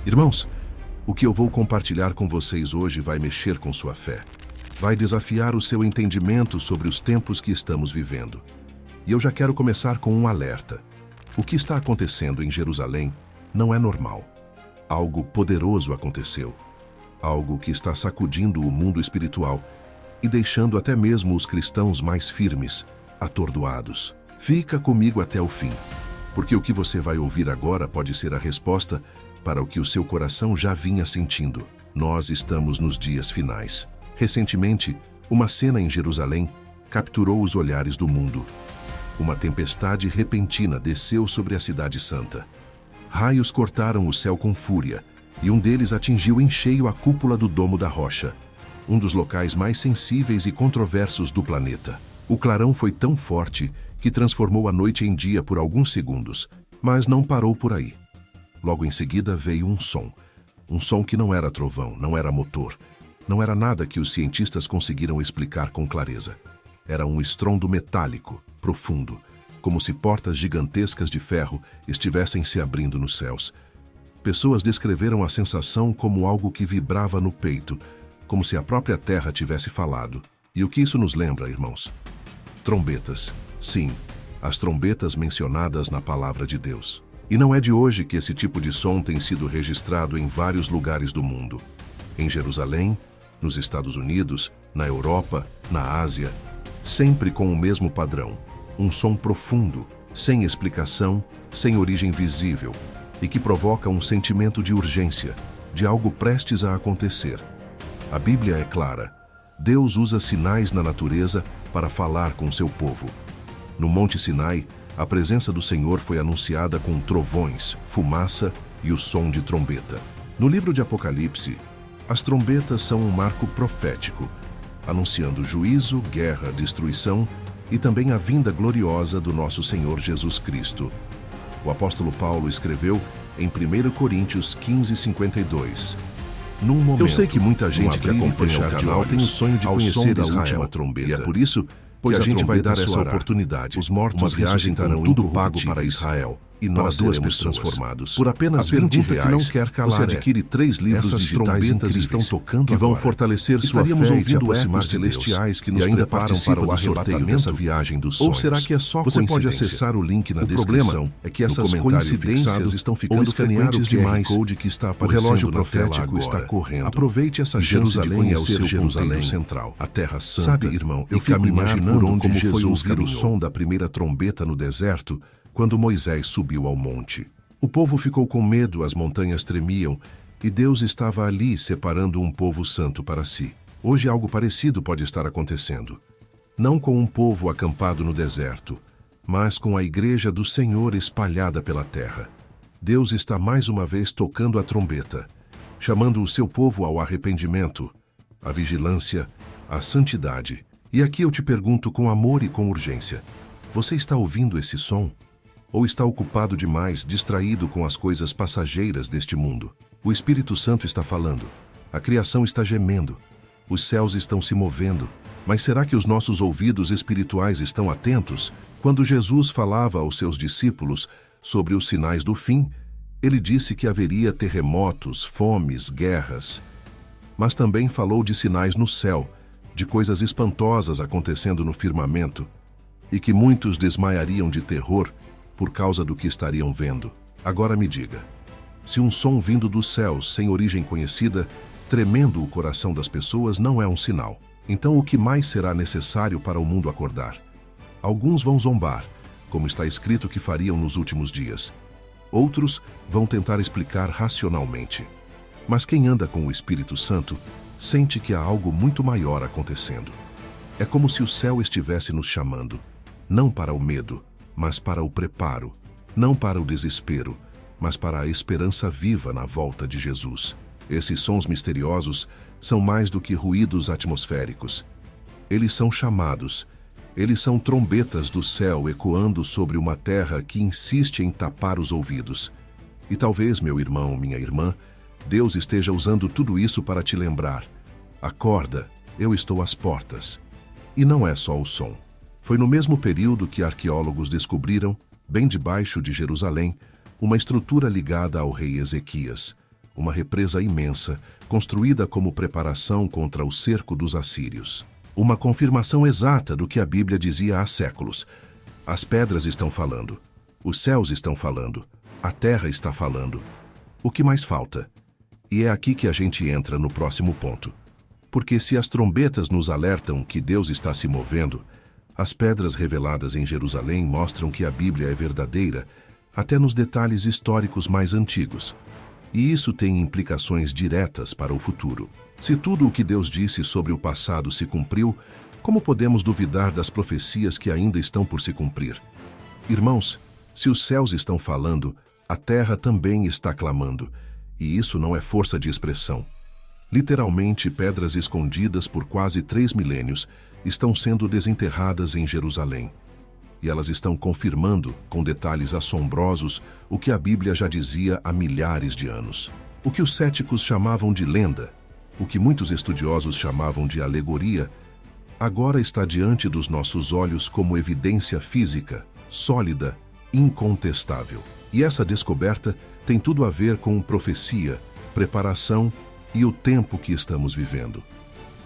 Irmãos, o que eu vou compartilhar com vocês hoje vai mexer com sua fé. Vai desafiar o seu entendimento sobre os tempos que estamos vivendo. E eu já quero começar com um alerta. O que está acontecendo em Jerusalém não é normal. Algo poderoso aconteceu. Algo que está sacudindo o mundo espiritual e deixando até mesmo os cristãos mais firmes, atordoados. Fica comigo até o fim, porque o que você vai ouvir agora pode ser a resposta para o que o seu coração já vinha sentindo. Nós estamos nos dias finais. Recentemente, uma cena em Jerusalém capturou os olhares do mundo. Uma tempestade repentina desceu sobre a cidade santa. Raios cortaram o céu com fúria, e um deles atingiu em cheio a cúpula do Domo da Rocha, um dos locais mais sensíveis e controversos do planeta. O clarão foi tão forte que transformou a noite em dia por alguns segundos, mas não parou por aí. Logo em seguida veio um som que não era trovão, não era motor, não era nada que os cientistas conseguiram explicar com clareza. Era um estrondo metálico, profundo, como se portas gigantescas de ferro estivessem se abrindo nos céus. Pessoas descreveram a sensação como algo que vibrava no peito, como se a própria terra tivesse falado. E o que isso nos lembra, irmãos? Trombetas. Sim, as trombetas mencionadas na palavra de Deus. E não é de hoje que esse tipo de som tem sido registrado em vários lugares do mundo. Em Jerusalém, nos Estados Unidos, na Europa, na Ásia, sempre com o mesmo padrão. Um som profundo, sem explicação, sem origem visível, e que provoca um sentimento de urgência, de algo prestes a acontecer. A Bíblia é clara. Deus usa sinais na natureza para falar com seu povo. No Monte Sinai, a presença do Senhor foi anunciada com trovões, fumaça e o som de trombeta. No livro de Apocalipse, as trombetas são um marco profético, anunciando juízo, guerra, destruição e também a vinda gloriosa do nosso Senhor Jesus Cristo. O apóstolo Paulo escreveu em 1 Coríntios 15:52. Num momento, eu sei que muita gente que acompanha o canal tem o sonho de conhecer a última trombeta. E é por isso pois a gente vai dar essa oportunidade. Os mortos ressuscitarão tudo pago para Israel. E nós para 2 pessoas transformados. Por apenas R$20 que não quer calar, você adquire 3 livros digitais incríveis estão tocando que vão fortalecer sua fé ouvindo ecos celestiais que nos preparam para o arrebatamento dessa viagem dos sonhos. Ou será que é só você pode acessar o link na descrição? É que essas coincidências estão ficando frequentes demais. Que está o relógio profético está correndo. Aproveite essa chance de conhecer Jerusalém central, a Terra Santa. Sabe, irmão, eu fico imaginando como foi ouvir o som da primeira trombeta no deserto quando Moisés subiu ao monte. O povo ficou com medo, as montanhas tremiam, e Deus estava ali separando um povo santo para si. Hoje algo parecido pode estar acontecendo. Não com um povo acampado no deserto, mas com a igreja do Senhor espalhada pela terra. Deus está mais uma vez tocando a trombeta, chamando o seu povo ao arrependimento, à vigilância, à santidade. E aqui eu te pergunto com amor e com urgência: você está ouvindo esse som? Ou está ocupado demais, distraído com as coisas passageiras deste mundo? O Espírito Santo está falando. A criação está gemendo. Os céus estão se movendo. Mas será que os nossos ouvidos espirituais estão atentos? Quando Jesus falava aos seus discípulos sobre os sinais do fim, ele disse que haveria terremotos, fomes, guerras. Mas também falou de sinais no céu, de coisas espantosas acontecendo no firmamento, e que muitos desmaiariam de terror por causa do que estariam vendo. Agora me diga, se um som vindo dos céus sem origem conhecida, tremendo o coração das pessoas, não é um sinal, então o que mais será necessário para o mundo acordar? Alguns vão zombar, como está escrito que fariam nos últimos dias. Outros vão tentar explicar racionalmente. Mas quem anda com o Espírito Santo sente que há algo muito maior acontecendo. É como se o céu estivesse nos chamando, não para o medo, mas para o preparo, não para o desespero, mas para a esperança viva na volta de Jesus. Esses sons misteriosos são mais do que ruídos atmosféricos. Eles são chamados, eles são trombetas do céu ecoando sobre uma terra que insiste em tapar os ouvidos. E talvez, meu irmão, minha irmã, Deus esteja usando tudo isso para te lembrar: acorda, eu estou às portas. E não é só o som. Foi no mesmo período que arqueólogos descobriram, bem debaixo de Jerusalém, uma estrutura ligada ao rei Ezequias, uma represa imensa, construída como preparação contra o cerco dos assírios. Uma confirmação exata do que a Bíblia dizia há séculos. As pedras estão falando, os céus estão falando, a terra está falando. O que mais falta? E é aqui que a gente entra no próximo ponto. Porque se as trombetas nos alertam que Deus está se movendo, as pedras reveladas em Jerusalém mostram que a Bíblia é verdadeira, até nos detalhes históricos mais antigos. E isso tem implicações diretas para o futuro. Se tudo o que Deus disse sobre o passado se cumpriu, como podemos duvidar das profecias que ainda estão por se cumprir? Irmãos, se os céus estão falando, a terra também está clamando, e isso não é força de expressão. Literalmente, pedras escondidas por quase 3 milênios estão sendo desenterradas em Jerusalém. E elas estão confirmando, com detalhes assombrosos, o que a Bíblia já dizia há milhares de anos. O que os céticos chamavam de lenda, o que muitos estudiosos chamavam de alegoria, agora está diante dos nossos olhos como evidência física, sólida, incontestável. E essa descoberta tem tudo a ver com profecia, preparação e o tempo que estamos vivendo.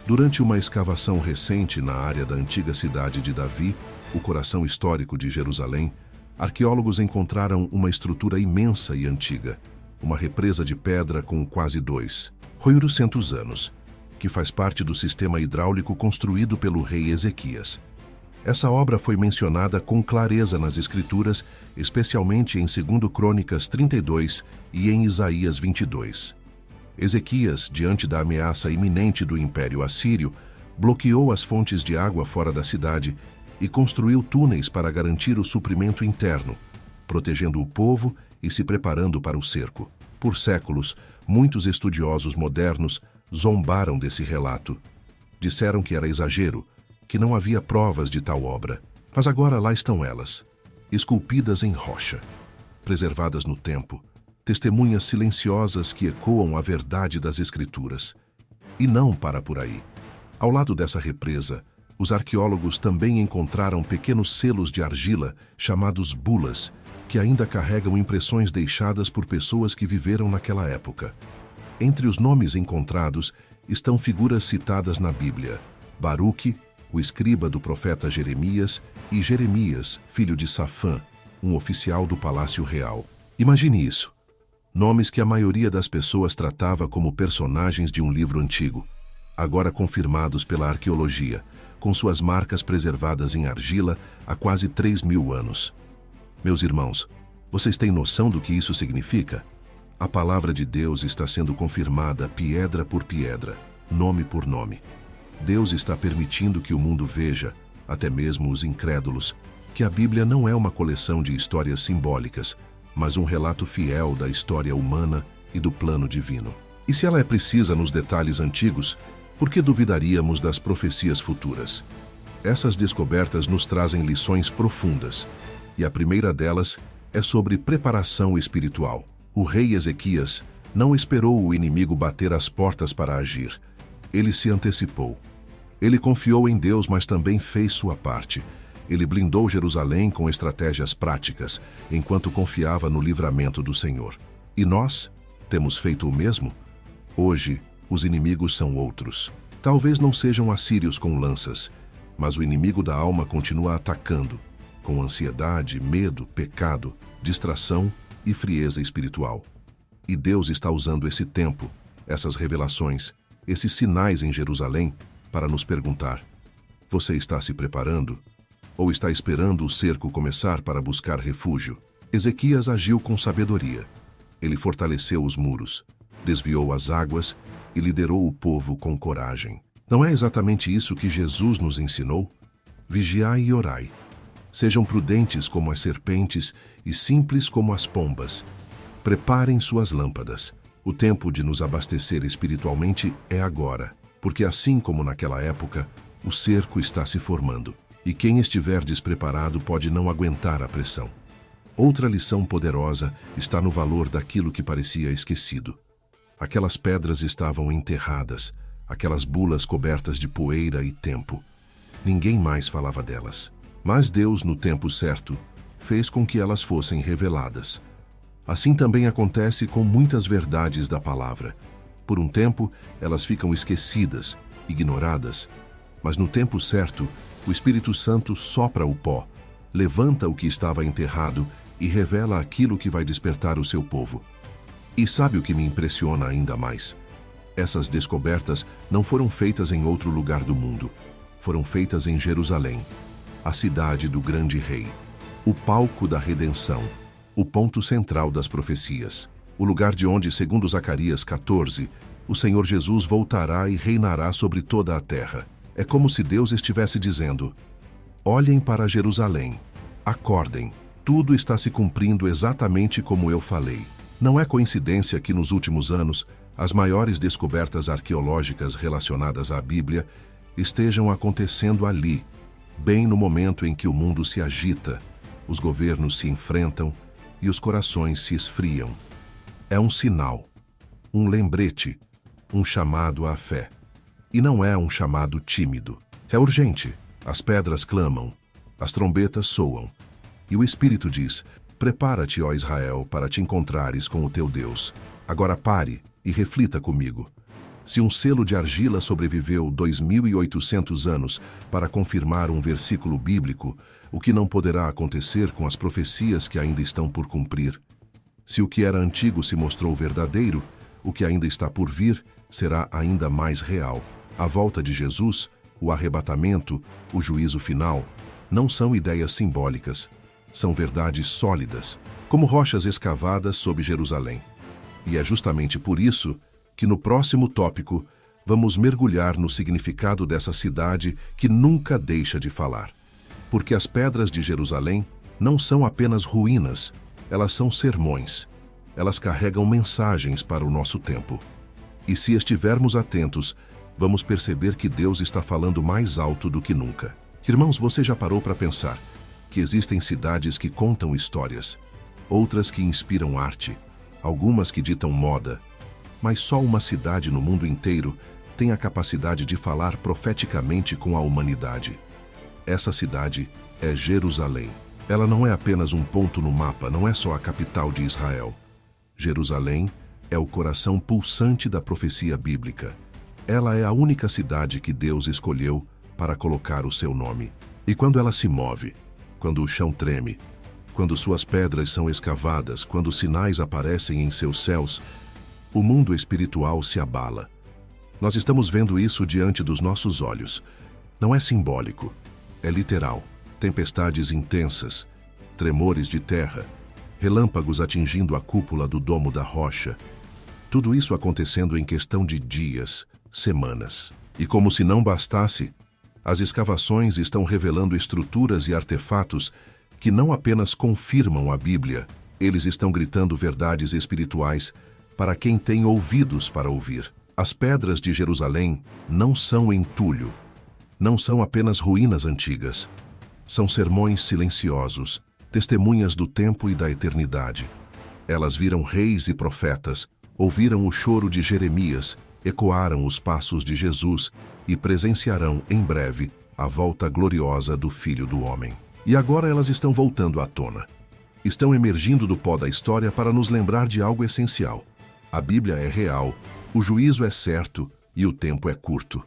Durante uma escavação recente na área da antiga cidade de Davi, o coração histórico de Jerusalém, arqueólogos encontraram uma estrutura imensa e antiga, uma represa de pedra com quase 200 anos, que faz parte do sistema hidráulico construído pelo rei Ezequias. Essa obra foi mencionada com clareza nas Escrituras, especialmente em 2 Crônicas 32 e em Isaías 22. Ezequias, diante da ameaça iminente do Império Assírio, bloqueou as fontes de água fora da cidade e construiu túneis para garantir o suprimento interno, protegendo o povo e se preparando para o cerco. Por séculos, muitos estudiosos modernos zombaram desse relato. Disseram que era exagero, que não havia provas de tal obra. Mas agora lá estão elas, esculpidas em rocha, preservadas no tempo, testemunhas silenciosas que ecoam a verdade das Escrituras. E não para por aí. Ao lado dessa represa, os arqueólogos também encontraram pequenos selos de argila, chamados bulas, que ainda carregam impressões deixadas por pessoas que viveram naquela época. Entre os nomes encontrados estão figuras citadas na Bíblia: Baruque, o escriba do profeta Jeremias, e Jeremias, filho de Safã, um oficial do Palácio Real. Imagine isso. Nomes que a maioria das pessoas tratava como personagens de um livro antigo, agora confirmados pela arqueologia, com suas marcas preservadas em argila há quase 3.000 anos. Meus irmãos, vocês têm noção do que isso significa? A palavra de Deus está sendo confirmada piedra por piedra, nome por nome. Deus está permitindo que o mundo veja, até mesmo os incrédulos, que a Bíblia não é uma coleção de histórias simbólicas, mas um relato fiel da história humana e do plano divino. E se ela é precisa nos detalhes antigos, por que duvidaríamos das profecias futuras? Essas descobertas nos trazem lições profundas, e a primeira delas é sobre preparação espiritual. O rei Ezequias não esperou o inimigo bater as portas para agir. Ele se antecipou. Ele confiou em Deus, mas também fez sua parte. Ele blindou Jerusalém com estratégias práticas, enquanto confiava no livramento do Senhor. E nós temos feito o mesmo? Hoje, os inimigos são outros. Talvez não sejam assírios com lanças, mas o inimigo da alma continua atacando, com ansiedade, medo, pecado, distração e frieza espiritual. E Deus está usando esse tempo, essas revelações, esses sinais em Jerusalém, para nos perguntar: você está se preparando? Ou está esperando o cerco começar para buscar refúgio? Ezequias agiu com sabedoria. Ele fortaleceu os muros, desviou as águas e liderou o povo com coragem. Não é exatamente isso que Jesus nos ensinou? Vigiai e orai. Sejam prudentes como as serpentes e simples como as pombas. Preparem suas lâmpadas. O tempo de nos abastecer espiritualmente é agora, porque assim como naquela época, o cerco está se formando, e quem estiver despreparado pode não aguentar a pressão. Outra lição poderosa está no valor daquilo que parecia esquecido. Aquelas pedras estavam enterradas, aquelas bulas cobertas de poeira e tempo. Ninguém mais falava delas. Mas Deus, no tempo certo, fez com que elas fossem reveladas. Assim também acontece com muitas verdades da palavra. Por um tempo, elas ficam esquecidas, ignoradas, mas no tempo certo, o Espírito Santo sopra o pó, levanta o que estava enterrado e revela aquilo que vai despertar o seu povo. E sabe o que me impressiona ainda mais? Essas descobertas não foram feitas em outro lugar do mundo. Foram feitas em Jerusalém, a cidade do grande rei, o palco da redenção, o ponto central das profecias, o lugar de onde, segundo Zacarias 14, o Senhor Jesus voltará e reinará sobre toda a terra. É como se Deus estivesse dizendo: olhem para Jerusalém, acordem, tudo está se cumprindo exatamente como eu falei. Não é coincidência que nos últimos anos, as maiores descobertas arqueológicas relacionadas à Bíblia estejam acontecendo ali, bem no momento em que o mundo se agita, os governos se enfrentam e os corações se esfriam. É um sinal, um lembrete, um chamado à fé. E não é um chamado tímido. É urgente. As pedras clamam, as trombetas soam. E o Espírito diz: prepara-te, ó Israel, para te encontrares com o teu Deus. Agora pare e reflita comigo. Se um selo de argila sobreviveu 2.800 anos para confirmar um versículo bíblico, o que não poderá acontecer com as profecias que ainda estão por cumprir? Se o que era antigo se mostrou verdadeiro, o que ainda está por vir será ainda mais real. A volta de Jesus, o arrebatamento, o juízo final, não são ideias simbólicas, são verdades sólidas, como rochas escavadas sob Jerusalém. E é justamente por isso que no próximo tópico vamos mergulhar no significado dessa cidade que nunca deixa de falar. Porque as pedras de Jerusalém não são apenas ruínas, elas são sermões. Elas carregam mensagens para o nosso tempo. E se estivermos atentos, vamos perceber que Deus está falando mais alto do que nunca. Irmãos, você já parou para pensar que existem cidades que contam histórias, outras que inspiram arte, algumas que ditam moda, mas só uma cidade no mundo inteiro tem a capacidade de falar profeticamente com a humanidade. Essa cidade é Jerusalém. Ela não é apenas um ponto no mapa, não é só a capital de Israel. Jerusalém é o coração pulsante da profecia bíblica. Ela é a única cidade que Deus escolheu para colocar o seu nome. E quando ela se move, quando o chão treme, quando suas pedras são escavadas, quando sinais aparecem em seus céus, o mundo espiritual se abala. Nós estamos vendo isso diante dos nossos olhos. Não é simbólico, é literal. Tempestades intensas, tremores de terra, relâmpagos atingindo a cúpula do domo da rocha. Tudo isso acontecendo em questão de dias, semanas. E como se não bastasse, as escavações estão revelando estruturas e artefatos que não apenas confirmam a Bíblia, eles estão gritando verdades espirituais para quem tem ouvidos para ouvir. As pedras de Jerusalém não são entulho, não são apenas ruínas antigas. São sermões silenciosos, testemunhas do tempo e da eternidade. Elas viram reis e profetas, ouviram o choro de Jeremias, ecoaram os passos de Jesus e presenciarão, em breve, a volta gloriosa do Filho do Homem. E agora elas estão voltando à tona. Estão emergindo do pó da história para nos lembrar de algo essencial. A Bíblia é real, o juízo é certo e o tempo é curto.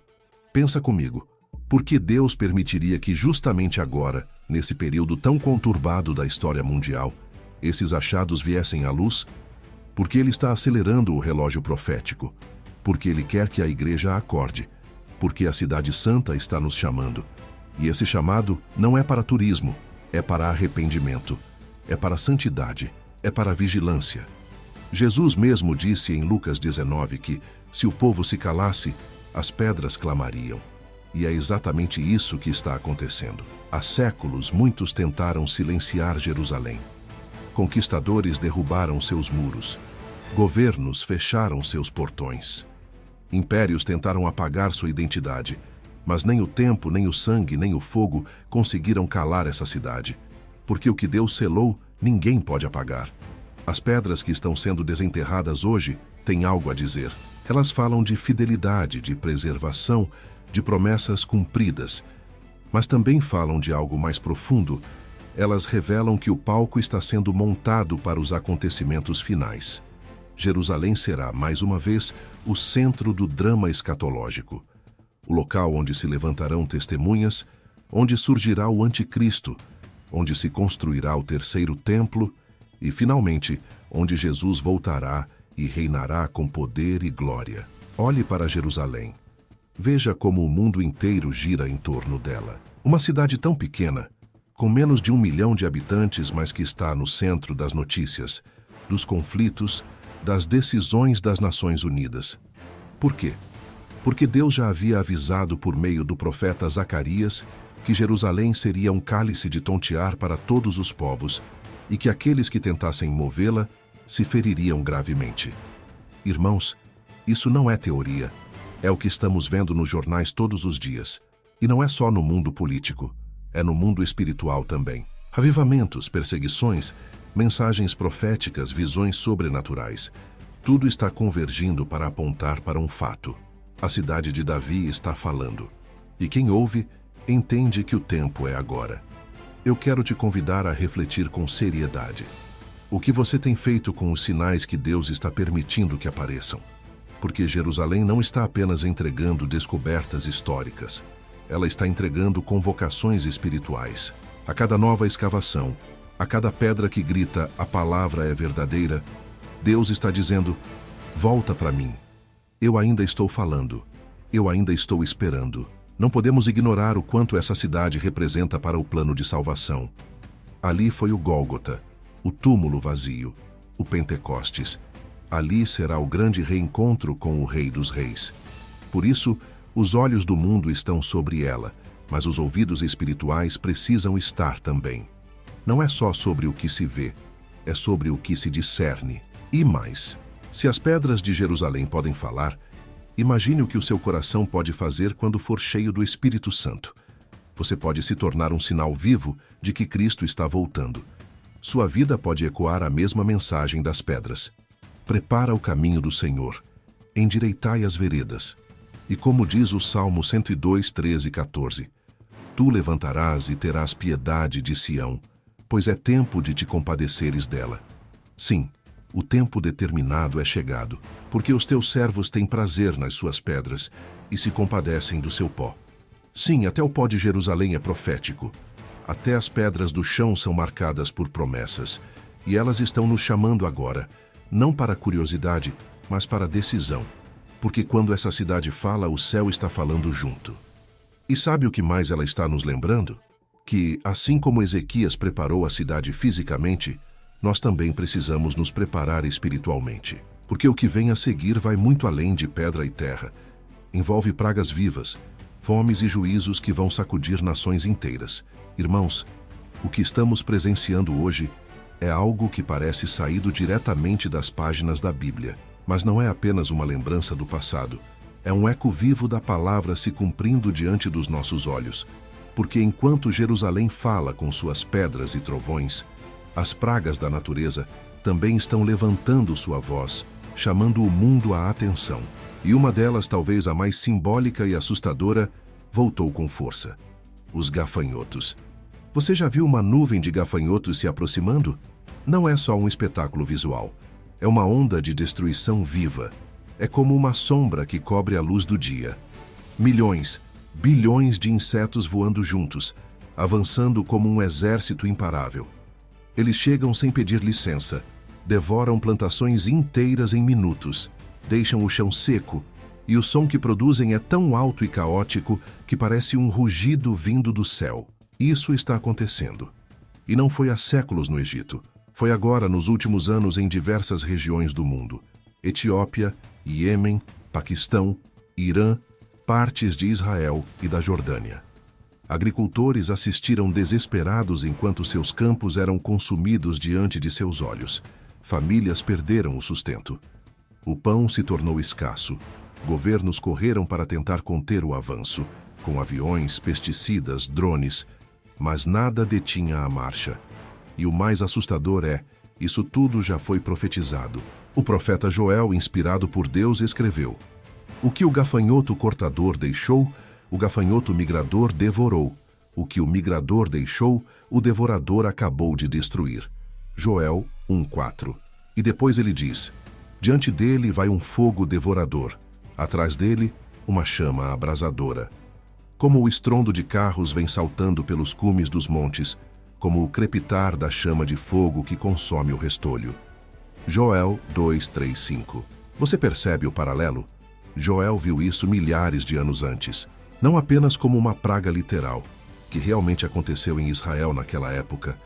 Pensa comigo, por que Deus permitiria que justamente agora, nesse período tão conturbado da história mundial, esses achados viessem à luz? Porque Ele está acelerando o relógio profético. Porque Ele quer que a igreja acorde. Porque a Cidade Santa está nos chamando. E esse chamado não é para turismo, é para arrependimento, é para santidade, é para vigilância. Jesus mesmo disse em Lucas 19 que, se o povo se calasse, as pedras clamariam. E é exatamente isso que está acontecendo. Há séculos, muitos tentaram silenciar Jerusalém. Conquistadores derrubaram seus muros. Governos fecharam seus portões. Impérios tentaram apagar sua identidade, mas nem o tempo, nem o sangue, nem o fogo conseguiram calar essa cidade. Porque o que Deus selou, ninguém pode apagar. As pedras que estão sendo desenterradas hoje têm algo a dizer. Elas falam de fidelidade, de preservação, de promessas cumpridas, mas também falam de algo mais profundo, Elas revelam que o palco está sendo montado para os acontecimentos finais. Jerusalém será, mais uma vez, o centro do drama escatológico. O local onde se levantarão testemunhas, onde surgirá o anticristo, onde se construirá o terceiro templo e, finalmente, onde Jesus voltará e reinará com poder e glória. Olhe para Jerusalém. Veja como o mundo inteiro gira em torno dela. Uma cidade tão pequena, com menos de 1 milhão de habitantes, mas que está no centro das notícias, dos conflitos, das decisões das Nações Unidas. Por quê? Porque Deus já havia avisado por meio do profeta Zacarias que Jerusalém seria um cálice de tontear para todos os povos e que aqueles que tentassem movê-la se feririam gravemente. Irmãos, isso não é teoria, é o que estamos vendo nos jornais todos os dias. E não é só no mundo político, é no mundo espiritual também. Avivamentos, perseguições, mensagens proféticas, visões sobrenaturais. Tudo está convergindo para apontar para um fato. A cidade de Davi está falando. E quem ouve, entende que o tempo é agora. Eu quero te convidar a refletir com seriedade. O que você tem feito com os sinais que Deus está permitindo que apareçam? Porque Jerusalém não está apenas entregando descobertas históricas. Ela está entregando convocações espirituais. A cada nova escavação, a cada pedra que grita "a palavra é verdadeira", Deus está dizendo: volta para mim. Eu ainda estou falando. Eu ainda estou esperando. Não podemos ignorar o quanto essa cidade representa para o plano de salvação. Ali foi o Gólgota, o túmulo vazio, o Pentecostes. Ali será o grande reencontro com o Rei dos Reis. Por isso, os olhos do mundo estão sobre ela, mas os ouvidos espirituais precisam estar também. Não é só sobre o que se vê, é sobre o que se discerne. E mais, se as pedras de Jerusalém podem falar, imagine o que o seu coração pode fazer quando for cheio do Espírito Santo. Você pode se tornar um sinal vivo de que Cristo está voltando. Sua vida pode ecoar a mesma mensagem das pedras. Prepara o caminho do Senhor, endireitai as veredas. E como diz o Salmo 102, 13 e 14, tu levantarás e terás piedade de Sião, pois é tempo de te compadeceres dela. Sim, o tempo determinado é chegado, porque os teus servos têm prazer nas suas pedras e se compadecem do seu pó. Sim, até o pó de Jerusalém é profético. Até as pedras do chão são marcadas por promessas, e elas estão nos chamando agora, não para curiosidade, mas para decisão. Porque quando essa cidade fala, o céu está falando junto. E sabe o que mais ela está nos lembrando? Que, assim como Ezequias preparou a cidade fisicamente, nós também precisamos nos preparar espiritualmente. Porque o que vem a seguir vai muito além de pedra e terra. Envolve pragas vivas, fomes e juízos que vão sacudir nações inteiras. Irmãos, o que estamos presenciando hoje é algo que parece saído diretamente das páginas da Bíblia. Mas não é apenas uma lembrança do passado. É um eco vivo da palavra se cumprindo diante dos nossos olhos. Porque enquanto Jerusalém fala com suas pedras e trovões, as pragas da natureza também estão levantando sua voz, chamando o mundo à atenção. E uma delas, talvez a mais simbólica e assustadora, voltou com força. Os gafanhotos. Você já viu uma nuvem de gafanhotos se aproximando? Não é só um espetáculo visual. É uma onda de destruição viva. É como uma sombra que cobre a luz do dia. Milhões, bilhões de insetos voando juntos, avançando como um exército imparável. Eles chegam sem pedir licença, devoram plantações inteiras em minutos, deixam o chão seco, e o som que produzem é tão alto e caótico que parece um rugido vindo do céu. Isso está acontecendo. E não foi há séculos no Egito. Foi agora, nos últimos anos, em diversas regiões do mundo. Etiópia, Iêmen, Paquistão, Irã, partes de Israel e da Jordânia. Agricultores assistiram desesperados enquanto seus campos eram consumidos diante de seus olhos. Famílias perderam o sustento. O pão se tornou escasso. Governos correram para tentar conter o avanço, com aviões, pesticidas, drones, mas nada detinha a marcha. E o mais assustador é, isso tudo já foi profetizado. O profeta Joel, inspirado por Deus, escreveu: o que o gafanhoto cortador deixou, o gafanhoto migrador devorou. O que o migrador deixou, o devorador acabou de destruir. Joel 1:4. E depois ele diz: diante dele vai um fogo devorador, atrás dele, uma chama abrasadora. Como o estrondo de carros vem saltando pelos cumes dos montes, como o crepitar da chama de fogo que consome o restolho. Joel 2:3-5. Você percebe o paralelo? Joel viu isso milhares de anos antes, não apenas como uma praga literal, que realmente aconteceu em Israel naquela época,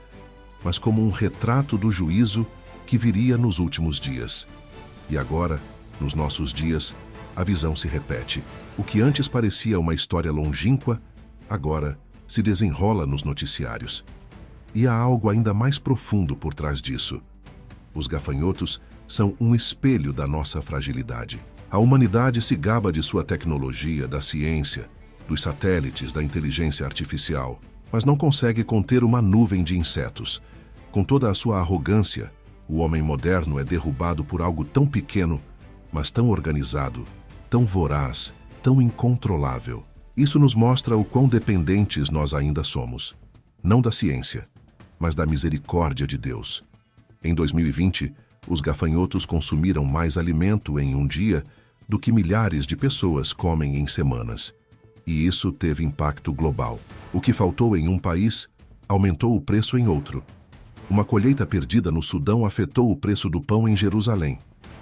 mas como um retrato do juízo que viria nos últimos dias. E agora, nos nossos dias, a visão se repete. O que antes parecia uma história longínqua, agora se desenrola nos noticiários. E há algo ainda mais profundo por trás disso. Os gafanhotos são um espelho da nossa fragilidade. A humanidade se gaba de sua tecnologia, da ciência, dos satélites, da inteligência artificial, mas não consegue conter uma nuvem de insetos. Com toda a sua arrogância, o homem moderno é derrubado por algo tão pequeno, mas tão organizado, tão voraz, tão incontrolável. Isso nos mostra o quão dependentes nós ainda somos. Não da ciência, mas da misericórdia de Deus. Em 2020, os gafanhotos consumiram mais alimento em um dia do que milhares de pessoas comem em semanas. E isso teve impacto global. O que faltou em um país, aumentou o preço em outro. Uma colheita perdida no Sudão afetou o preço do pão em Jerusalém.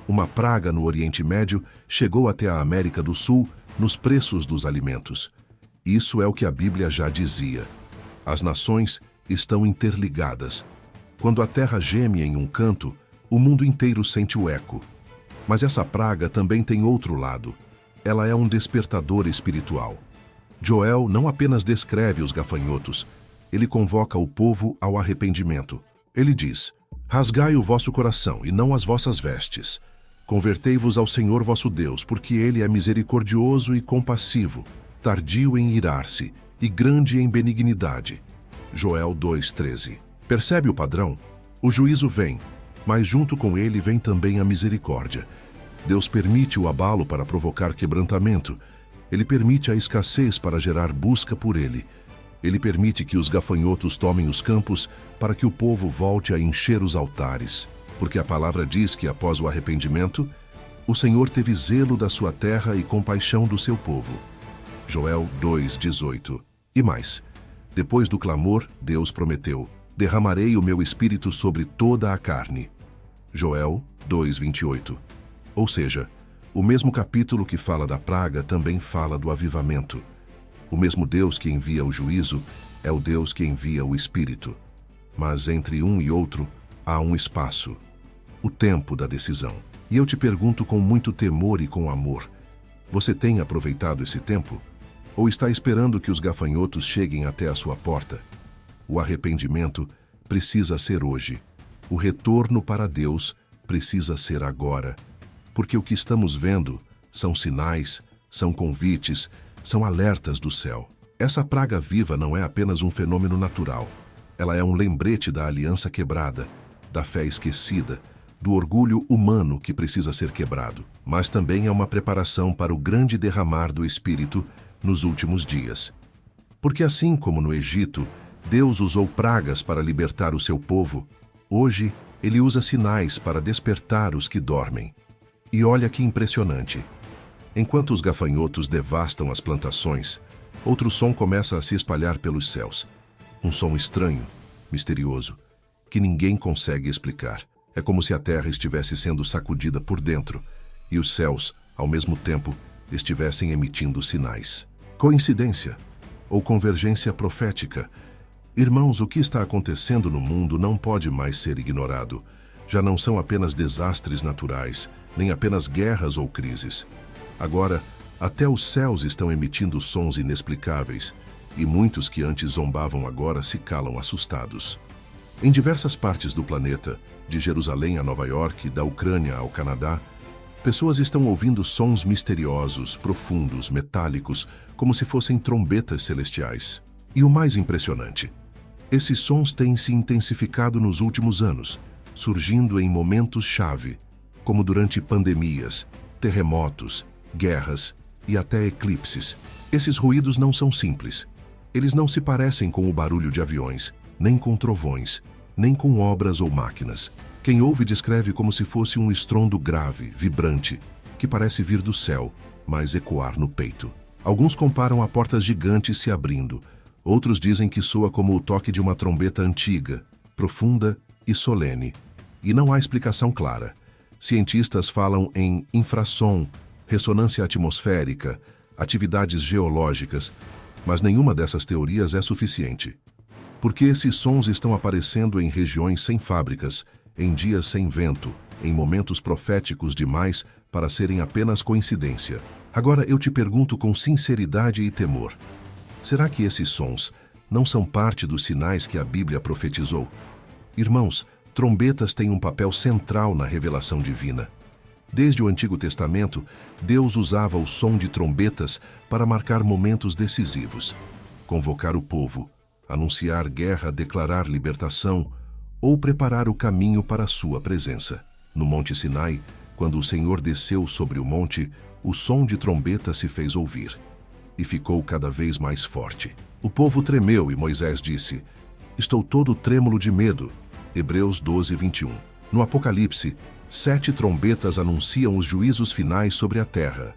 Uma praga no Oriente Médio chegou até a América do Sul nos preços dos alimentos. Isso é o que a Bíblia já dizia. As nações estão interligadas. Quando a terra geme em um canto, o mundo inteiro sente o eco. Mas essa praga também tem outro lado. Ela é um despertador espiritual. Joel não apenas descreve os gafanhotos, ele convoca o povo ao arrependimento. Ele diz: rasgai o vosso coração e não as vossas vestes. Convertei-vos ao Senhor vosso Deus, porque Ele é misericordioso e compassivo, tardio em irar-se e grande em benignidade. Joel 2:13. Percebe o padrão? O juízo vem, mas junto com ele vem também a misericórdia. Deus permite o abalo para provocar quebrantamento. Ele permite a escassez para gerar busca por Ele. Ele permite que os gafanhotos tomem os campos para que o povo volte a encher os altares. Porque a palavra diz que após o arrependimento, o Senhor teve zelo da sua terra e compaixão do seu povo. Joel 2:18. E mais, depois do clamor, Deus prometeu: derramarei o meu espírito sobre toda a carne. Joel 2:28. Ou seja, o mesmo capítulo que fala da praga também fala do avivamento. O mesmo Deus que envia o juízo é o Deus que envia o Espírito. Mas entre um e outro há um espaço, o tempo da decisão. E eu te pergunto com muito temor e com amor: você tem aproveitado esse tempo? Ou está esperando que os gafanhotos cheguem até a sua porta? O arrependimento precisa ser hoje. O retorno para Deus precisa ser agora. Porque o que estamos vendo são sinais, são convites, são alertas do céu. Essa praga viva não é apenas um fenômeno natural. Ela é um lembrete da aliança quebrada, da fé esquecida, do orgulho humano que precisa ser quebrado. Mas também é uma preparação para o grande derramar do Espírito nos últimos dias. Porque assim como no Egito, Deus usou pragas para libertar o seu povo, hoje Ele usa sinais para despertar os que dormem. E olha que impressionante. Enquanto os gafanhotos devastam as plantações, outro som começa a se espalhar pelos céus. Um som estranho, misterioso, que ninguém consegue explicar. É como se a terra estivesse sendo sacudida por dentro e os céus, ao mesmo tempo, estivessem emitindo sinais. Coincidência ou convergência profética? Irmãos, o que está acontecendo no mundo não pode mais ser ignorado. Já não são apenas desastres naturais, nem apenas guerras ou crises. Agora, até os céus estão emitindo sons inexplicáveis, e muitos que antes zombavam agora se calam assustados. Em diversas partes do planeta, de Jerusalém a Nova York, da Ucrânia ao Canadá, pessoas estão ouvindo sons misteriosos, profundos, metálicos, como se fossem trombetas celestiais. E o mais impressionante, esses sons têm se intensificado nos últimos anos, surgindo em momentos-chave, como durante pandemias, terremotos, guerras e até eclipses. Esses ruídos não são simples. Eles não se parecem com o barulho de aviões, nem com trovões, nem com obras ou máquinas. Quem ouve descreve como se fosse um estrondo grave, vibrante, que parece vir do céu, mas ecoar no peito. Alguns comparam a portas gigantes se abrindo. Outros dizem que soa como o toque de uma trombeta antiga, profunda e solene. E não há explicação clara. Cientistas falam em infrassom, ressonância atmosférica, atividades geológicas, mas nenhuma dessas teorias é suficiente. Porque esses sons estão aparecendo em regiões sem fábricas, em dias sem vento, em momentos proféticos demais para serem apenas coincidência. Agora eu te pergunto com sinceridade e temor: será que esses sons não são parte dos sinais que a Bíblia profetizou? Irmãos, trombetas têm um papel central na revelação divina. Desde o Antigo Testamento, Deus usava o som de trombetas para marcar momentos decisivos, convocar o povo, anunciar guerra, declarar libertação ou preparar o caminho para a sua presença. No Monte Sinai, quando o Senhor desceu sobre o monte, o som de trombeta se fez ouvir e ficou cada vez mais forte. O povo tremeu e Moisés disse: "Estou todo trêmulo de medo." Hebreus 12, 21. No Apocalipse, 7 trombetas anunciam os juízos finais sobre a terra.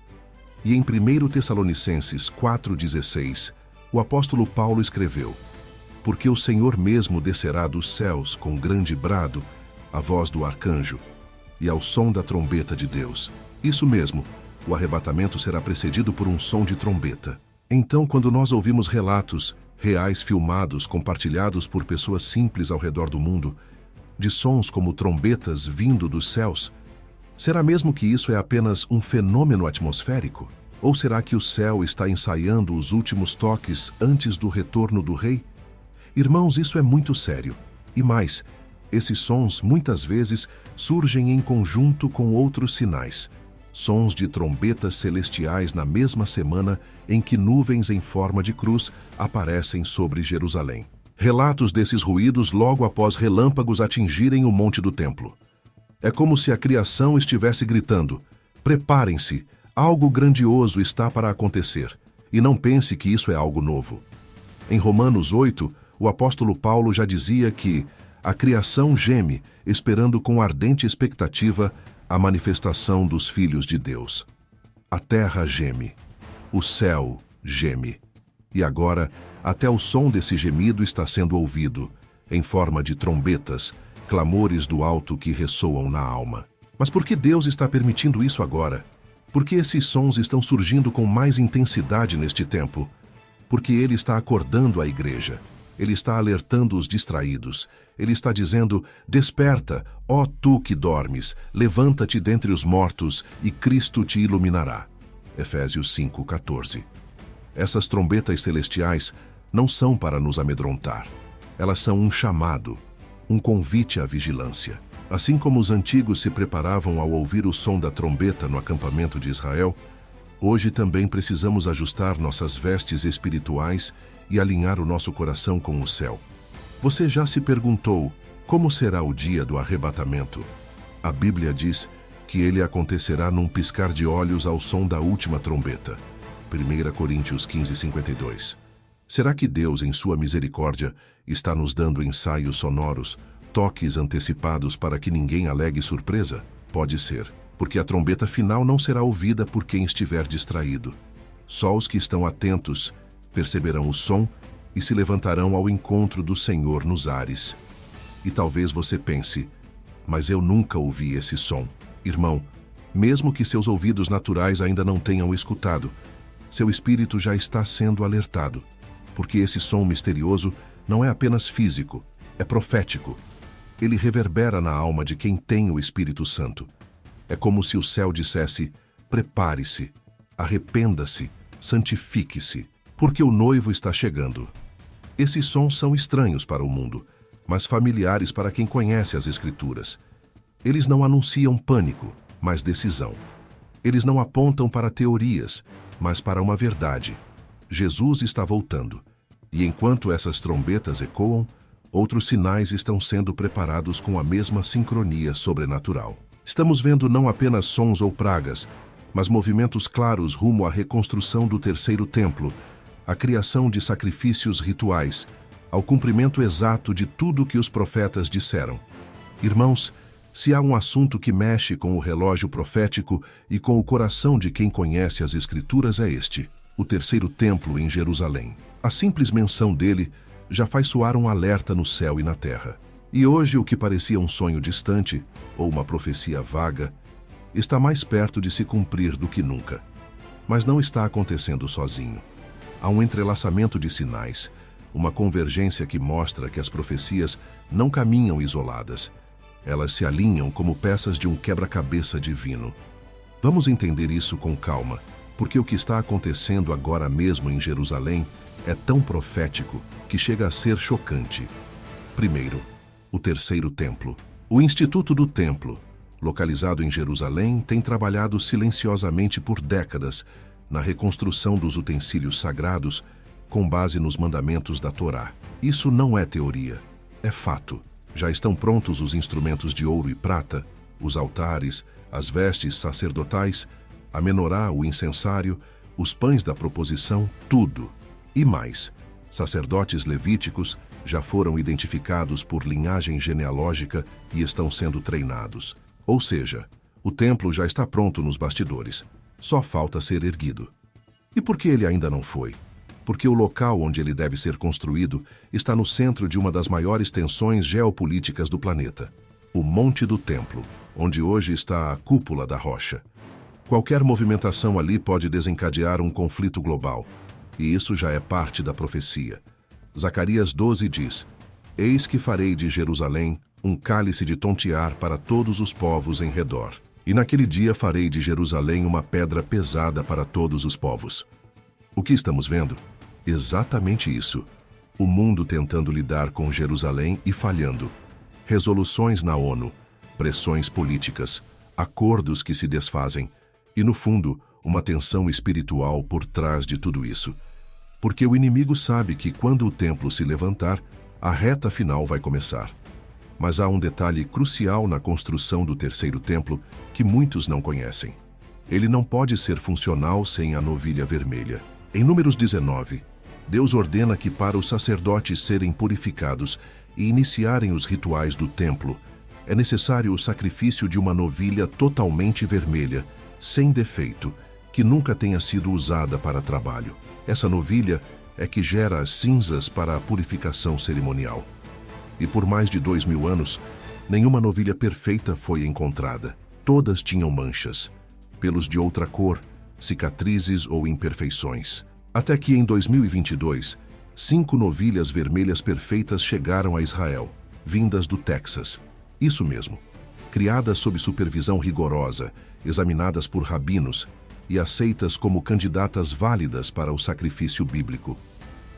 E em 1 Tessalonicenses 4,16, o apóstolo Paulo escreveu: "Porque o Senhor mesmo descerá dos céus com grande brado, a voz do arcanjo, e ao som da trombeta de Deus." Isso mesmo, o arrebatamento será precedido por um som de trombeta. Então, quando nós ouvimos relatos reais filmados, compartilhados por pessoas simples ao redor do mundo, de sons como trombetas vindo dos céus, será mesmo que isso é apenas um fenômeno atmosférico? Ou será que o céu está ensaiando os últimos toques antes do retorno do rei? Irmãos, isso é muito sério. E mais, esses sons muitas vezes surgem em conjunto com outros sinais. Sons de trombetas celestiais na mesma semana em que nuvens em forma de cruz aparecem sobre Jerusalém. Relatos desses ruídos logo após relâmpagos atingirem o monte do templo. É como se a criação estivesse gritando: "Preparem-se, algo grandioso está para acontecer." E não pense que isso é algo novo. Em Romanos 8, o apóstolo Paulo já dizia que a criação geme, esperando com ardente expectativa a manifestação dos filhos de Deus. A terra geme, o céu geme. E agora, até o som desse gemido está sendo ouvido, em forma de trombetas, clamores do alto que ressoam na alma. Mas por que Deus está permitindo isso agora? Por que esses sons estão surgindo com mais intensidade neste tempo? Porque Ele está acordando a igreja. Ele está alertando os distraídos. Ele está dizendo: "Desperta, ó tu que dormes, levanta-te dentre os mortos e Cristo te iluminará." Efésios 5:14. Essas trombetas celestiais não são para nos amedrontar. Elas são um chamado, um convite à vigilância. Assim como os antigos se preparavam ao ouvir o som da trombeta no acampamento de Israel, hoje também precisamos ajustar nossas vestes espirituais e alinhar o nosso coração com o céu. Você já se perguntou como será o dia do arrebatamento? A Bíblia diz que ele acontecerá num piscar de olhos ao som da última trombeta. 1 Coríntios 15:52. Será que Deus, em sua misericórdia, está nos dando ensaios sonoros, toques antecipados para que ninguém alegue surpresa? Pode ser, porque a trombeta final não será ouvida por quem estiver distraído. Só os que estão atentos perceberão o som e se levantarão ao encontro do Senhor nos ares. E talvez você pense: "Mas eu nunca ouvi esse som." Irmão, mesmo que seus ouvidos naturais ainda não tenham escutado, seu espírito já está sendo alertado, porque esse som misterioso não é apenas físico, é profético. Ele reverbera na alma de quem tem o Espírito Santo. É como se o céu dissesse: "Prepare-se, arrependa-se, santifique-se, porque o noivo está chegando." Esses sons são estranhos para o mundo, mas familiares para quem conhece as Escrituras. Eles não anunciam pânico, mas decisão. Eles não apontam para teorias, mas para uma verdade. Jesus está voltando. E enquanto essas trombetas ecoam, outros sinais estão sendo preparados com a mesma sincronia sobrenatural. Estamos vendo não apenas sons ou pragas, mas movimentos claros rumo à reconstrução do terceiro templo, à criação de sacrifícios rituais, ao cumprimento exato de tudo que os profetas disseram. Irmãos, se há um assunto que mexe com o relógio profético e com o coração de quem conhece as Escrituras, é este: o terceiro templo em Jerusalém. A simples menção dele já faz soar um alerta no céu e na terra. E hoje o que parecia um sonho distante, ou uma profecia vaga, está mais perto de se cumprir do que nunca. Mas não está acontecendo sozinho. Há um entrelaçamento de sinais, uma convergência que mostra que as profecias não caminham isoladas. Elas se alinham como peças de um quebra-cabeça divino. Vamos entender isso com calma, porque o que está acontecendo agora mesmo em Jerusalém é tão profético que chega a ser chocante. Primeiro, o terceiro templo. O Instituto do Templo, localizado em Jerusalém, tem trabalhado silenciosamente por décadas na reconstrução dos utensílios sagrados com base nos mandamentos da Torá. Isso não é teoria, é fato. Já estão prontos os instrumentos de ouro e prata, os altares, as vestes sacerdotais, a menorá, o incensário, os pães da proposição, tudo. E mais, sacerdotes levíticos já foram identificados por linhagem genealógica e estão sendo treinados. Ou seja, o templo já está pronto nos bastidores. Só falta ser erguido. E por que ele ainda não foi? Porque o local onde ele deve ser construído está no centro de uma das maiores tensões geopolíticas do planeta, o Monte do Templo, onde hoje está a Cúpula da Rocha. Qualquer movimentação ali pode desencadear um conflito global, e isso já é parte da profecia. Zacarias 12 diz: Eis que farei de Jerusalém um cálice de tontear para todos os povos em redor. E naquele dia farei de Jerusalém uma pedra pesada para todos os povos. O que estamos vendo? Exatamente isso. O mundo tentando lidar com Jerusalém e falhando. Resoluções na ONU, pressões políticas, acordos que se desfazem e, no fundo, uma tensão espiritual por trás de tudo isso. Porque o inimigo sabe que quando o templo se levantar, a reta final vai começar. Mas há um detalhe crucial na construção do terceiro templo que muitos não conhecem. Ele não pode ser funcional sem a novilha vermelha. Em Números 19, Deus ordena que para os sacerdotes serem purificados e iniciarem os rituais do templo, é necessário o sacrifício de uma novilha totalmente vermelha, sem defeito, que nunca tenha sido usada para trabalho. Essa novilha é que gera as cinzas para a purificação cerimonial. E por mais de 2000 anos, nenhuma novilha perfeita foi encontrada. Todas tinham manchas, pelos de outra cor, cicatrizes ou imperfeições. Até que em 2022, 5 novilhas vermelhas perfeitas chegaram a Israel, vindas do Texas. Isso mesmo, criadas sob supervisão rigorosa, examinadas por rabinos e aceitas como candidatas válidas para o sacrifício bíblico.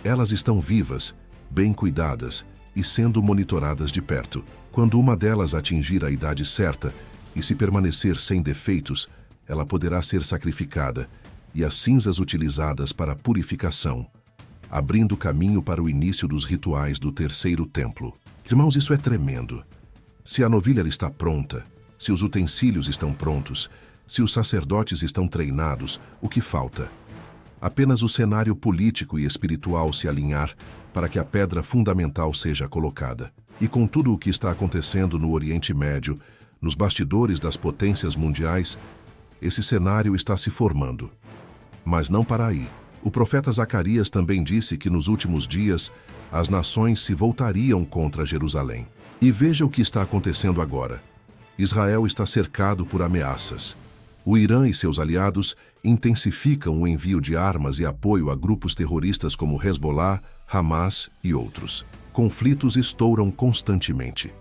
Elas estão vivas, bem cuidadas e sendo monitoradas de perto. Quando uma delas atingir a idade certa e se permanecer sem defeitos, ela poderá ser sacrificada e as cinzas utilizadas para a purificação, abrindo caminho para o início dos rituais do terceiro templo. Irmãos, isso é tremendo. Se a novilha está pronta, se os utensílios estão prontos, se os sacerdotes estão treinados, o que falta? Apenas o cenário político e espiritual se alinhar para que a pedra fundamental seja colocada. E com tudo o que está acontecendo no Oriente Médio, nos bastidores das potências mundiais, esse cenário está se formando. Mas não para aí. O profeta Zacarias também disse que nos últimos dias as nações se voltariam contra Jerusalém. E veja o que está acontecendo agora. Israel está cercado por ameaças. O Irã e seus aliados intensificam o envio de armas e apoio a grupos terroristas como Hezbollah, Hamas e outros. Conflitos estouram constantemente.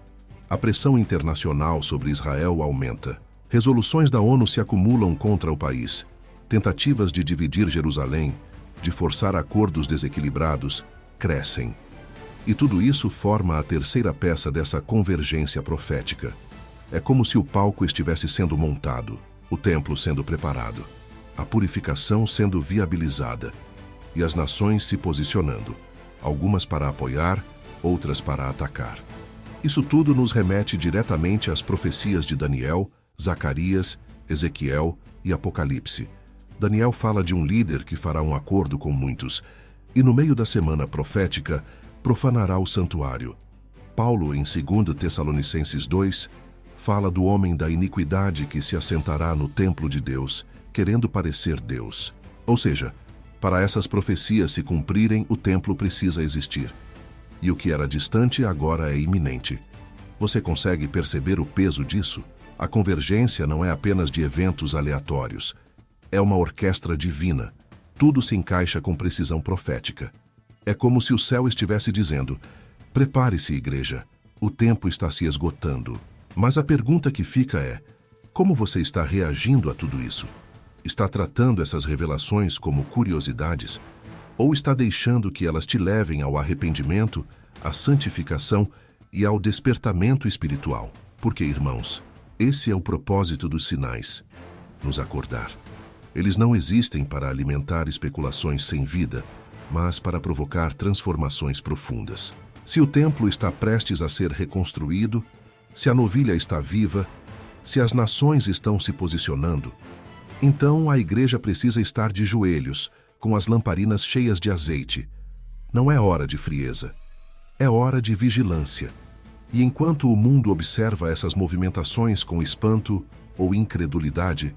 A pressão internacional sobre Israel aumenta. Resoluções da ONU se acumulam contra o país. Tentativas de dividir Jerusalém, de forçar acordos desequilibrados, crescem. E tudo isso forma a terceira peça dessa convergência profética. É como se o palco estivesse sendo montado, o templo sendo preparado, a purificação sendo viabilizada e as nações se posicionando, algumas para apoiar, outras para atacar. Isso tudo nos remete diretamente às profecias de Daniel, Zacarias, Ezequiel e Apocalipse. Daniel fala de um líder que fará um acordo com muitos, e no meio da semana profética profanará o santuário. Paulo, em 2 Tessalonicenses 2, fala do homem da iniquidade que se assentará no templo de Deus, querendo parecer Deus. Ou seja, para essas profecias se cumprirem, o templo precisa existir. E o que era distante agora é iminente. Você consegue perceber o peso disso? A convergência não é apenas de eventos aleatórios. É uma orquestra divina. Tudo se encaixa com precisão profética. É como se o céu estivesse dizendo: prepare-se, igreja, o tempo está se esgotando. Mas a pergunta que fica é: como você está reagindo a tudo isso? Está tratando essas revelações como curiosidades? Ou está deixando que elas te levem ao arrependimento, à santificação e ao despertamento espiritual? Porque, irmãos, esse é o propósito dos sinais: nos acordar. Eles não existem para alimentar especulações sem vida, mas para provocar transformações profundas. Se o templo está prestes a ser reconstruído, se a novilha está viva, se as nações estão se posicionando, então a igreja precisa estar de joelhos, com as lamparinas cheias de azeite. Não é hora de frieza, é hora de vigilância. E enquanto o mundo observa essas movimentações com espanto ou incredulidade,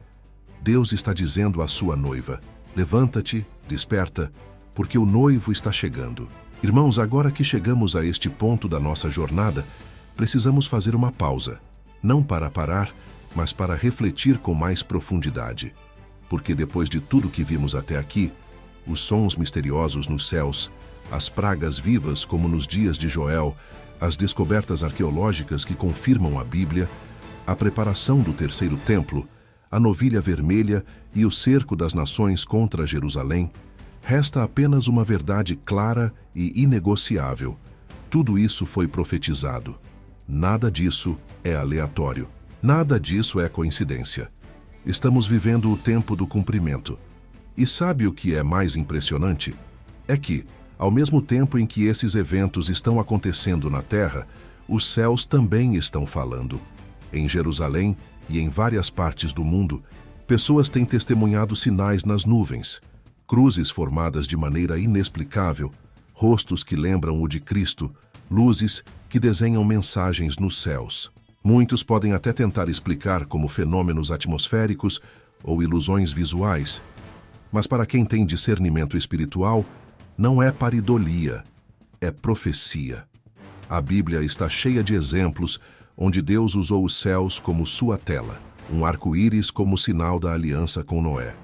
Deus está dizendo à sua noiva: levanta-te, desperta, porque o noivo está chegando. Irmãos, agora que chegamos a este ponto da nossa jornada, precisamos fazer uma pausa, não para parar, mas para refletir com mais profundidade. Porque depois de tudo que vimos até aqui, os sons misteriosos nos céus, as pragas vivas como nos dias de Joel, as descobertas arqueológicas que confirmam a Bíblia, a preparação do terceiro templo, a novilha vermelha e o cerco das nações contra Jerusalém, resta apenas uma verdade clara e inegociável. Tudo isso foi profetizado. Nada disso é aleatório. Nada disso é coincidência. Estamos vivendo o tempo do cumprimento. E sabe o que é mais impressionante? É que, ao mesmo tempo em que esses eventos estão acontecendo na Terra, os céus também estão falando. Em Jerusalém e em várias partes do mundo, pessoas têm testemunhado sinais nas nuvens, cruzes formadas de maneira inexplicável, rostos que lembram o de Cristo, luzes que desenham mensagens nos céus. Muitos podem até tentar explicar como fenômenos atmosféricos ou ilusões visuais, mas para quem tem discernimento espiritual, não é pareidolia, é profecia. A Bíblia está cheia de exemplos onde Deus usou os céus como sua tela, um arco-íris como sinal da aliança com Noé,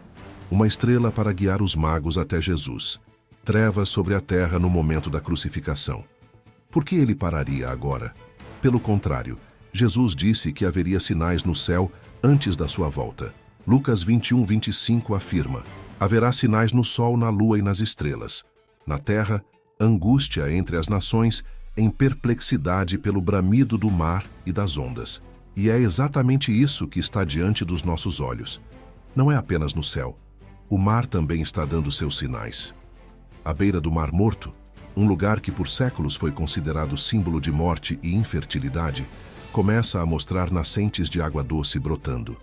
uma estrela para guiar os magos até Jesus, trevas sobre a terra no momento da crucificação. Por que ele pararia agora? Pelo contrário, Jesus disse que haveria sinais no céu antes da sua volta. Lucas 21:25 afirma: haverá sinais no sol, na lua e nas estrelas. Na terra, angústia entre as nações, em perplexidade pelo bramido do mar e das ondas. E é exatamente isso que está diante dos nossos olhos. Não é apenas no céu. O mar também está dando seus sinais. À beira do Mar Morto, um lugar que por séculos foi considerado símbolo de morte e infertilidade, começa a mostrar nascentes de água doce brotando.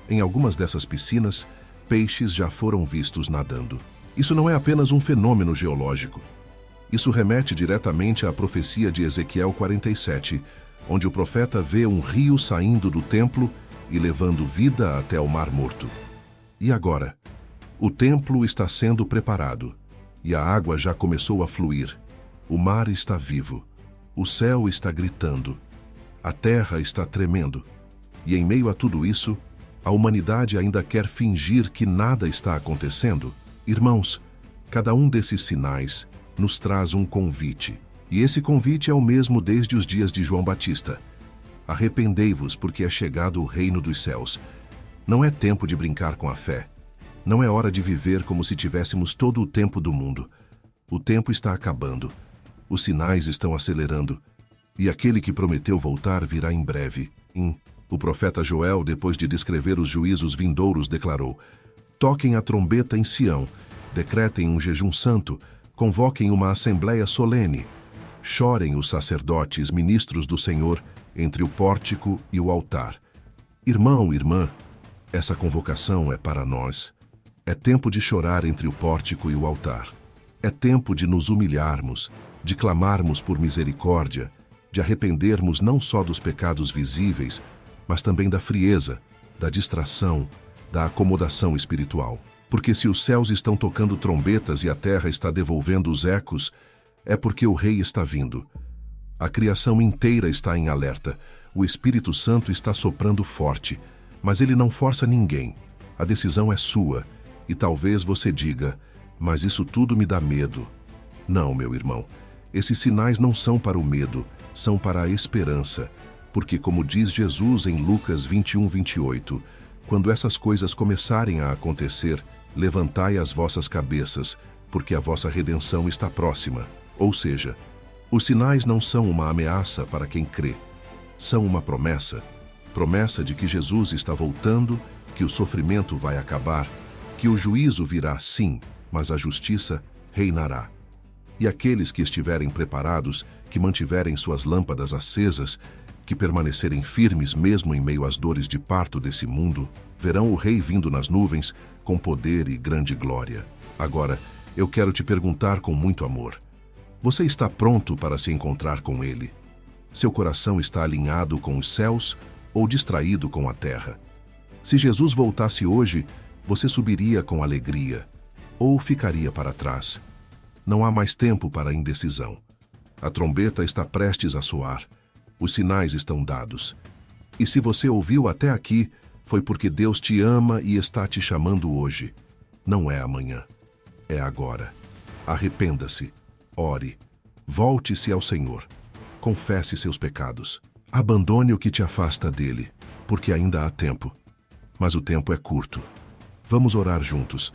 Em algumas dessas piscinas, peixes já foram vistos nadando. Isso não é apenas um fenômeno geológico. Isso remete diretamente à profecia de Ezequiel 47, onde o profeta vê um rio saindo do templo e levando vida até o Mar Morto. E agora? O templo está sendo preparado, e a água já começou a fluir. O mar está vivo. O céu está gritando. A terra está tremendo. E em meio a tudo isso, a humanidade ainda quer fingir que nada está acontecendo? Irmãos, cada um desses sinais nos traz um convite. E esse convite é o mesmo desde os dias de João Batista. Arrependei-vos, porque é chegado o reino dos céus. Não é tempo de brincar com a fé. Não é hora de viver como se tivéssemos todo o tempo do mundo. O tempo está acabando. Os sinais estão acelerando. E aquele que prometeu voltar virá em breve. O profeta Joel, depois de descrever os juízos vindouros, declarou: toquem a trombeta em Sião, decretem um jejum santo, convoquem uma assembleia solene. Chorem os sacerdotes, ministros do Senhor, entre o pórtico e o altar. Irmão, irmã, essa convocação é para nós. É tempo de chorar entre o pórtico e o altar. É tempo de nos humilharmos, de clamarmos por misericórdia, de arrependermos não só dos pecados visíveis, mas também da frieza, da distração, da acomodação espiritual. Porque se os céus estão tocando trombetas e a terra está devolvendo os ecos, é porque o Rei está vindo. A criação inteira está em alerta. O Espírito Santo está soprando forte, mas ele não força ninguém. A decisão é sua. E talvez você diga, mas isso tudo me dá medo. Não, meu irmão. Esses sinais não são para o medo, são para a esperança. Porque, como diz Jesus em Lucas 21:28, quando essas coisas começarem a acontecer, levantai as vossas cabeças, porque a vossa redenção está próxima. Ou seja, os sinais não são uma ameaça para quem crê. São uma promessa. Promessa de que Jesus está voltando, que o sofrimento vai acabar, que o juízo virá sim, mas a justiça reinará. E aqueles que estiverem preparados, que mantiverem suas lâmpadas acesas, que permanecerem firmes mesmo em meio às dores de parto desse mundo, verão o Rei vindo nas nuvens com poder e grande glória. Agora, eu quero te perguntar com muito amor. Você está pronto para se encontrar com Ele? Seu coração está alinhado com os céus ou distraído com a terra? Se Jesus voltasse hoje, você subiria com alegria ou ficaria para trás? Não há mais tempo para a indecisão. A trombeta está prestes a soar. Os sinais estão dados. E se você ouviu até aqui, foi porque Deus te ama e está te chamando hoje. Não é amanhã. É agora. Arrependa-se. Ore. Volte-se ao Senhor. Confesse seus pecados. Abandone o que te afasta dele, porque ainda há tempo. Mas o tempo é curto. Vamos orar juntos.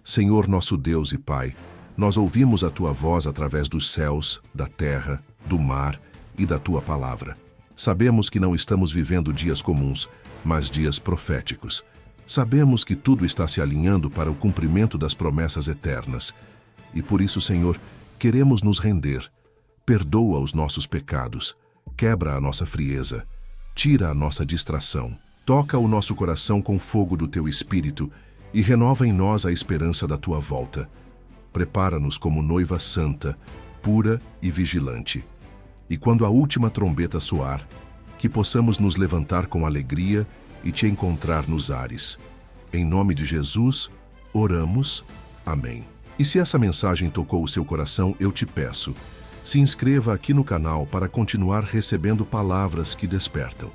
Senhor nosso Deus e Pai, nós ouvimos a Tua voz através dos céus, da terra, do mar e da Tua palavra. Sabemos que não estamos vivendo dias comuns, mas dias proféticos. Sabemos que tudo está se alinhando para o cumprimento das promessas eternas. E por isso, Senhor, queremos nos render. Perdoa os nossos pecados. Quebra a nossa frieza. Tira a nossa distração. Toca o nosso coração com fogo do Teu Espírito e renova em nós a esperança da Tua volta. Prepara-nos como noiva santa, pura e vigilante. E quando a última trombeta soar, que possamos nos levantar com alegria e Te encontrar nos ares. Em nome de Jesus, oramos. Amém. E se essa mensagem tocou o seu coração, eu te peço, se inscreva aqui no canal para continuar recebendo palavras que despertam.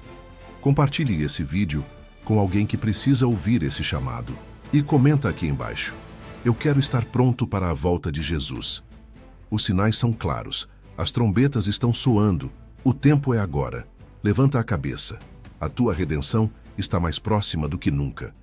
Compartilhe esse vídeo com alguém que precisa ouvir esse chamado. E comenta aqui embaixo. Eu quero estar pronto para a volta de Jesus. Os sinais são claros. As trombetas estão soando. O tempo é agora. Levanta a cabeça. A tua redenção está mais próxima do que nunca.